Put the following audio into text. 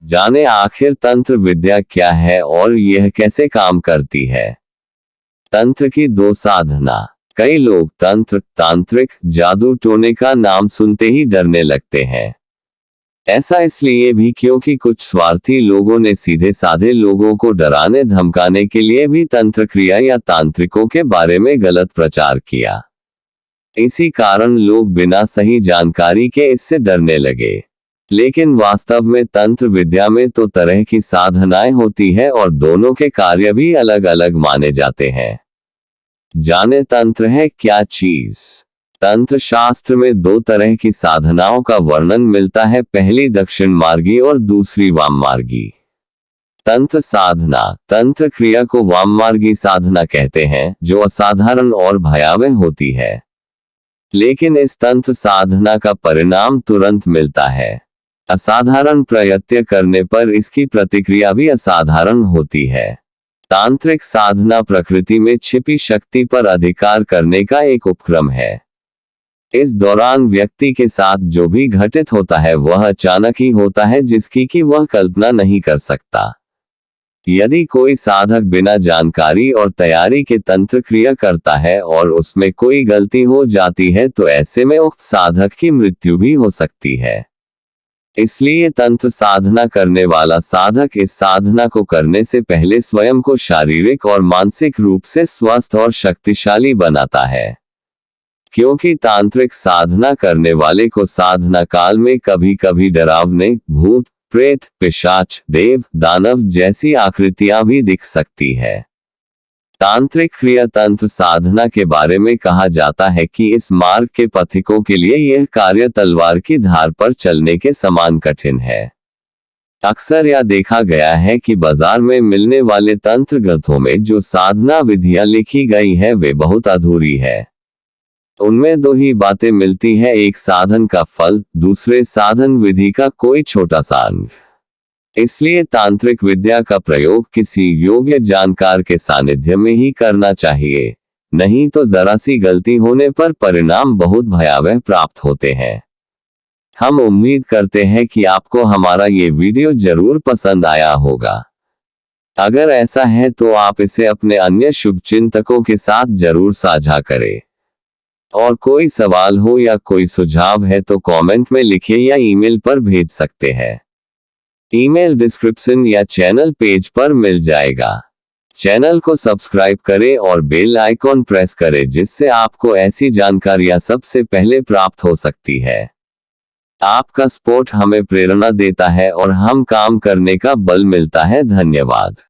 जाने आखिर तंत्र विद्या क्या है और यह कैसे काम करती है। तंत्र की दो साधना। कई लोग तंत्र, तांत्रिक, जादू टोने का नाम सुनते ही डरने लगते हैं। ऐसा इसलिए भी क्योंकि कुछ स्वार्थी लोगों ने सीधे साधे लोगों को डराने धमकाने के लिए भी तंत्र क्रिया या तांत्रिकों के बारे में गलत प्रचार किया। इसी कारण लोग बिना सही जानकारी के इससे डरने लगे। लेकिन वास्तव में तंत्र विद्या में तो तरह की साधनाएं होती है और दोनों के कार्य भी अलग अलग माने जाते हैं। जाने तंत्र है क्या चीज। तंत्र शास्त्र में दो तरह की साधनाओं का वर्णन मिलता है, पहली दक्षिण मार्गी और दूसरी वाम मार्गी। तंत्र साधना, तंत्र क्रिया को वाम मार्गी साधना कहते हैं, जो असाधारण और भयावह होती है। लेकिन इस तंत्र साधना का परिणाम तुरंत मिलता है। असाधारण प्रयत्न करने पर इसकी प्रतिक्रिया भी असाधारण होती है। तांत्रिक साधना प्रकृति में छिपी शक्ति पर अधिकार करने का एक उपक्रम है। इस दौरान व्यक्ति के साथ जो भी घटित होता है वह अचानक ही होता है, जिसकी कि वह कल्पना नहीं कर सकता। यदि कोई साधक बिना जानकारी और तैयारी के तंत्र क्रिया करता है और उसमें कोई गलती हो जाती है तो ऐसे में उक्त साधक की मृत्यु भी हो सकती है। इसलिए तंत्र साधना करने वाला साधक इस साधना को करने से पहले स्वयं को शारीरिक और मानसिक रूप से स्वस्थ और शक्तिशाली बनाता है। क्योंकि तांत्रिक साधना करने वाले को साधना काल में कभी कभी डरावने भूत, प्रेत, पिशाच, देव, दानव जैसी आकृतियां भी दिख सकती है। तांत्रिक क्रिया तंत्र साधना के बारे में कहा जाता है कि इस मार्ग के पथिकों के लिए यह कार्य तलवार की धार पर चलने के समान कठिन है। अक्सर यह देखा गया है कि बाजार में मिलने वाले तंत्र ग्रंथों में जो साधना विधियां लिखी गई है वे बहुत अधूरी है। उनमें दो ही बातें मिलती है, एक साधन का फल, दूसरे साधन विधि का कोई छोटा सा अंग। इसलिए तांत्रिक विद्या का प्रयोग किसी योग्य जानकार के सानिध्य में ही करना चाहिए, नहीं तो जरा सी गलती होने पर परिणाम बहुत भयावह प्राप्त होते हैं। हम उम्मीद करते हैं कि आपको हमारा ये वीडियो जरूर पसंद आया होगा। अगर ऐसा है तो आप इसे अपने अन्य शुभचिंतकों के साथ जरूर साझा करें। और कोई सवाल हो या कोई सुझाव है तो कमेंट में लिखें या ईमेल पर भेज सकते हैं। ईमेल डिस्क्रिप्शन या चैनल पेज पर मिल जाएगा। चैनल को सब्सक्राइब करें और बेल आइकॉन प्रेस करें, जिससे आपको ऐसी जानकारियां सबसे पहले प्राप्त हो सकती है। आपका सपोर्ट हमें प्रेरणा देता है और हम काम करने का बल मिलता है। धन्यवाद।